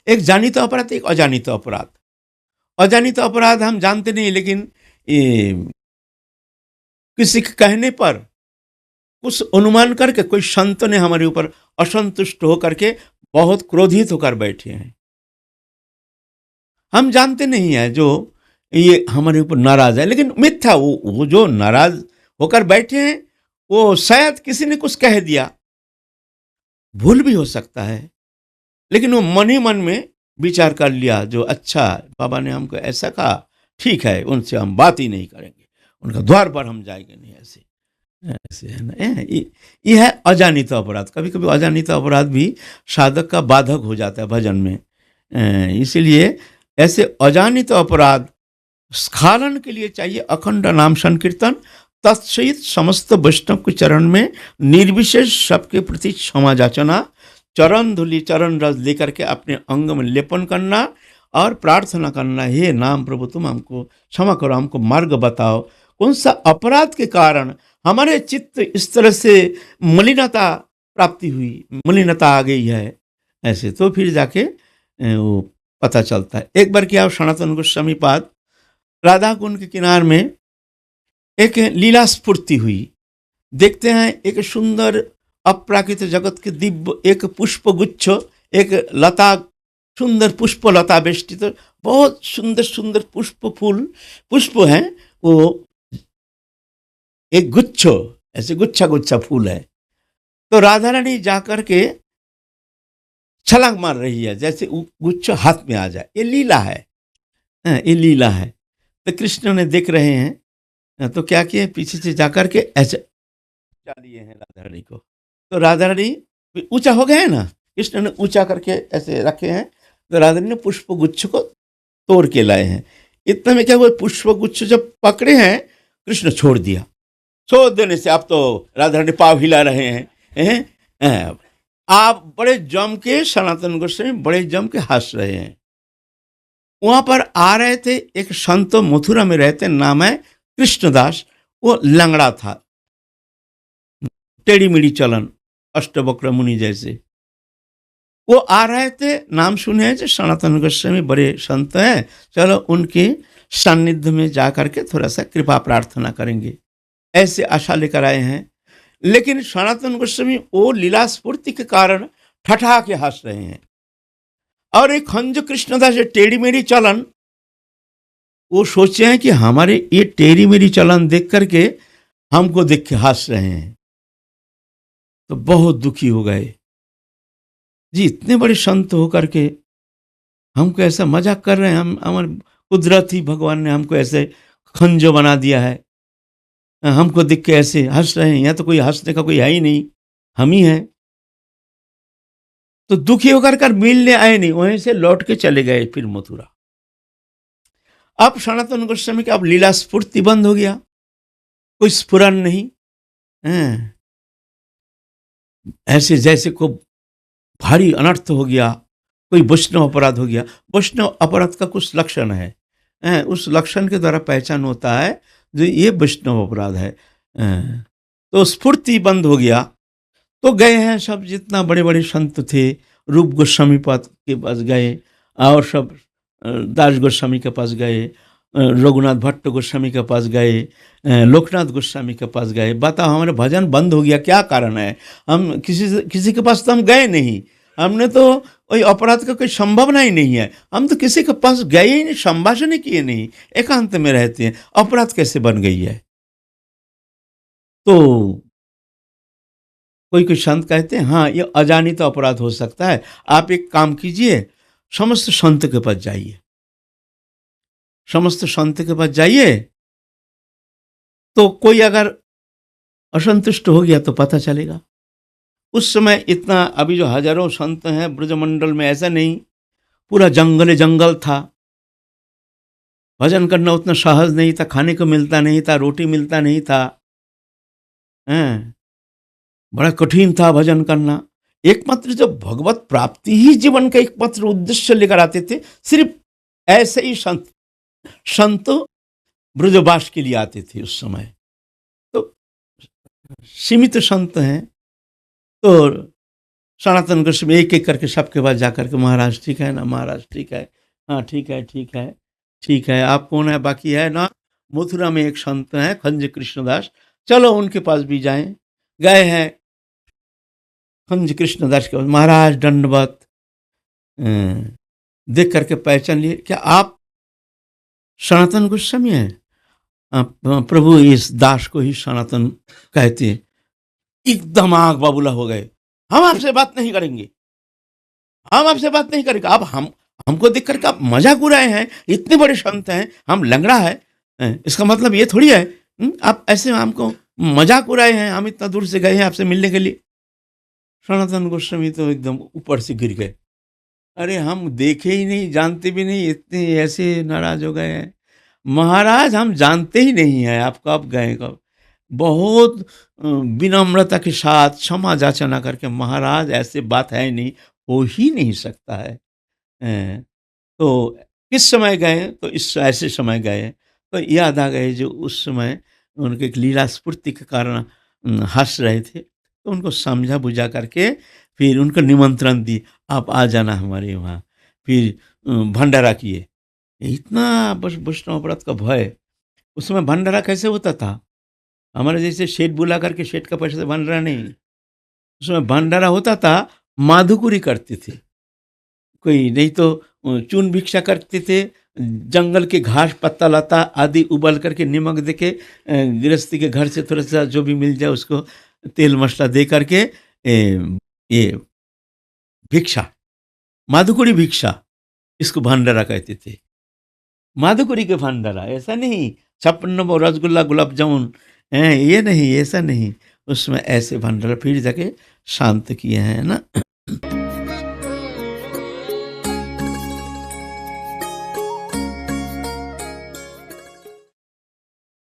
एक जानित अपराध, एक अजानित अपराध। अजानित अपराध हम जानते नहीं, लेकिन किसी के कहने पर, कुछ अनुमान करके कोई संत ने हमारे ऊपर असंतुष्ट होकर के बहुत क्रोधित होकर बैठे हैं। हम जानते नहीं है जो ये हमारे ऊपर नाराज है, लेकिन मिथ्या, वो जो नाराज होकर बैठे हैं वो शायद किसी ने कुछ कह दिया, भूल भी हो सकता है, लेकिन वो मन ही मन में विचार कर लिया जो अच्छा बाबा ने हमको ऐसा कहा, ठीक है, उनसे हम बात ही नहीं करेंगे, उनका द्वार पर हम जाएंगे नहीं। ऐसे ऐसे है ना, ये है अजानित अपराध। कभी कभी अजानित अपराध भी साधक का बाधक हो जाता है भजन में। इसीलिए ऐसे अजानित अपराध स्खलन के लिए चाहिए अखंड नाम संकीर्तन, तत्सहित समस्त वैष्णव के चरण में निर्विशेष सबके प्रति क्षमा याचना, चरण धूलि चरण रस लेकर के अपने अंग में लेपन करना और प्रार्थना करना, हे नाम प्रभु तुम हमको क्षमा करो, हमको मार्ग बताओ, कौन सा अपराध के कारण हमारे चित्त इस तरह से मलिनता प्राप्ति हुई, मलिनता आ गई है। ऐसे तो फिर जाके वो पता चलता है। एक बार क्या, सनातन गोस्वामी पाद राधा कुंड के किनार में एक लीला स्फूर्ति हुई। देखते हैं एक सुंदर अप्राकृत जगत के दिव्य एक पुष्प गुच्छ, एक लता, सुंदर पुष्प लता बेष्टित, बहुत सुंदर सुंदर पुष्प हैं, वो एक गुच्छ, ऐसे गुच्छा गुच्छा फूल है। तो राधा रानी जाकर के छलांग मार रही है जैसे गुच्छ हाथ में आ जाए। ये लीला है, ये लीला है। तो कृष्ण ने देख रहे हैं, तो क्या किए, पीछे से जाकर के ऐसे लिए हैं राधा रानी को। तो राधा रानी ऊंचा हो गए ना, कृष्ण ने ऊंचा करके ऐसे रखे हैं, तो राधा रानी ने पुष्प गुच्छ को तोड़ के लाए हैं। इतने में क्या हुआ, पुष्प गुच्छ जब पकड़े हैं, कृष्ण छोड़ दिया। छोड़ देने से आप तो राधा रानी पाव हिला रहे हैं, आप बड़े जम के, सनातन गोस्वामी बड़े जम के हंस रहे हैं। वहां पर आ रहे थे एक संत, मथुरा में रहते, नाम है कृष्णदास। वो लंगड़ा था, टेढ़ी मेढ़ी चलन, अष्टवक्र मुनि जैसे। वो आ रहे थे, नाम सुने हैं जो सनातन गोस्वामी बड़े संत हैं, चलो उनके सानिध्य में जाकर के थोड़ा सा कृपा प्रार्थना करेंगे, ऐसे आशा लेकर आए हैं। लेकिन सनातन गोस्वामी वो लीला स्फूर्ति के कारण ठठा के हंस रहे हैं। और एक खंज कृष्णदास टेढ़ी मेढ़ी चलन, वो सोचे हैं कि हमारे ये टेढ़ी मेढ़ी चलन देख करके हमको देख के हंस रहे हैं, तो बहुत दुखी हो गए जी, इतने बड़े संत होकर के हमको ऐसा मजाक कर रहे हैं, हम हमारे कुदरत ही भगवान ने हमको ऐसे खंजो बना दिया है, हमको देख के ऐसे हंस रहे हैं, यहाँ तो कोई हंसने का कोई है ही नहीं, हम ही हैं। तो दुखी होकर कर मिलने आए नहीं, वहीं से लौट के चले गए फिर मथुरा। अब सनातन गोस्वामी का अब लीला स्फूर्ति बंद हो गया, कोई स्फुरन नहीं। ऐसे जैसे को भारी अनर्थ हो गया, कोई वैष्णव अपराध हो गया। वैष्णव अपराध का कुछ लक्षण है, उस लक्षण के द्वारा पहचान होता है जो ये वैष्णव अपराध है। तो स्फूर्ति बंद हो गया। तो गए हैं सब, जितना बड़े बड़े संत थे, रूप गोस्वामी पाद के पास गए, और सब दास गोस्वामी के पास गए, रघुनाथ भट्ट गोस्वामी के पास गए, लोकनाथ गोस्वामी के पास गए। बताओ, हमारे भजन बंद हो गया, क्या कारण है? हम किसी के पास तो हम गए नहीं, हमने तो कोई अपराध का कोई संभावना ही नहीं है, हम तो किसी के पास गए ही नहीं, संभाषण ही किए नहीं, एकांत में रहते हैं, अपराध कैसे बन गई है? तो कोई कोई संत कहते हैं हाँ, ये अजानित अपराध हो सकता है। आप एक काम कीजिए, समस्त संत के पास जाइए, समस्त संत के पास जाइए, तो कोई अगर असंतुष्ट हो गया तो पता चलेगा। उस समय इतना, अभी जो हजारों संत हैं ब्रजमंडल में, ऐसा नहीं, पूरा जंगल जंगल था, भजन करना उतना सहज नहीं था, खाने को मिलता नहीं था, रोटी मिलता नहीं था, बड़ा कठिन था भजन करना। एकमात्र जो भगवत प्राप्ति ही जीवन का एकमात्र उद्देश्य लेकर आते थे, सिर्फ ऐसे ही संत ब्रजवास के लिए आते थे उस समय। तो सीमित संत हैं, तो सनातन गोस्वामी एक एक करके सबके पास जा करके, महाराज ठीक है ना, महाराज ठीक है, हाँ ठीक है ठीक है ठीक है, आप कौन है, बाकी है ना, मथुरा में एक संत हैं खंज कृष्णदास, चलो उनके पास भी जाएं। गए हैं खंज कृष्णदास के पास, महाराज दंडवत, देख करके पहचान लिए, क्या आप सनातन गोस्वामी हैं? प्रभु इस दास को ही सनातन कहते हैं। एकदम आग बाबूला हो गए, हम आपसे बात नहीं करेंगे, हम आपसे बात नहीं करेंगे। आप हमको देख करके आप मजाक उड़ाए हैं, इतने बड़े संत हैं, हम लंगड़ा है, इसका मतलब ये थोड़ी है आप ऐसे हमको मजाक उड़ाए हैं, हम इतना दूर से गए हैं आपसे मिलने के लिए। सनातन गोस्वामी तो एकदम ऊपर से गिर गए, अरे हम देखे ही नहीं, जानते भी नहीं, इतने ऐसे नाराज हो गए हैं। महाराज हम जानते ही नहीं हैं आप कब गए कब। बहुत विनम्रता के साथ क्षमा याचना करके, महाराज ऐसे बात है नहीं, हो ही नहीं सकता है। तो किस समय गए, तो इस ऐसे समय गए, तो याद आ गए जो उस समय उनके एक लीला स्फूर्ति के कारण हंस रहे थे, तो उनको समझा बुझा करके फिर उनको निमंत्रण दी, आप आ जाना हमारे वहाँ। फिर भंडारा किए। इतना बस वैष्णव व्रत का भय, उस समय भंडारा कैसे होता था, हमारे जैसे सेठ बुला करके सेठ का पैसे से भंडारा नहीं, उसमें भंडारा होता था, माधुकुरी करते थे, कोई नहीं तो चून भिक्षा करते थे, जंगल के घास पत्ता लता आदि उबाल करके नमक दे के गृहस्थी के घर से थोड़ा सा जो भी मिल जाए उसको तेल मसाला दे करके ये भिक्षा, माधुकुरी भिक्षा, इसको भंडारा कहते थे। माधुकुरी के भंडारा ऐसा नहीं, छप्पन रसगुल्ला गुलाब जामुन ये नहीं, ऐसा नहीं, उसमें ऐसे भंडारा फिर जाके शांत किए हैं ना।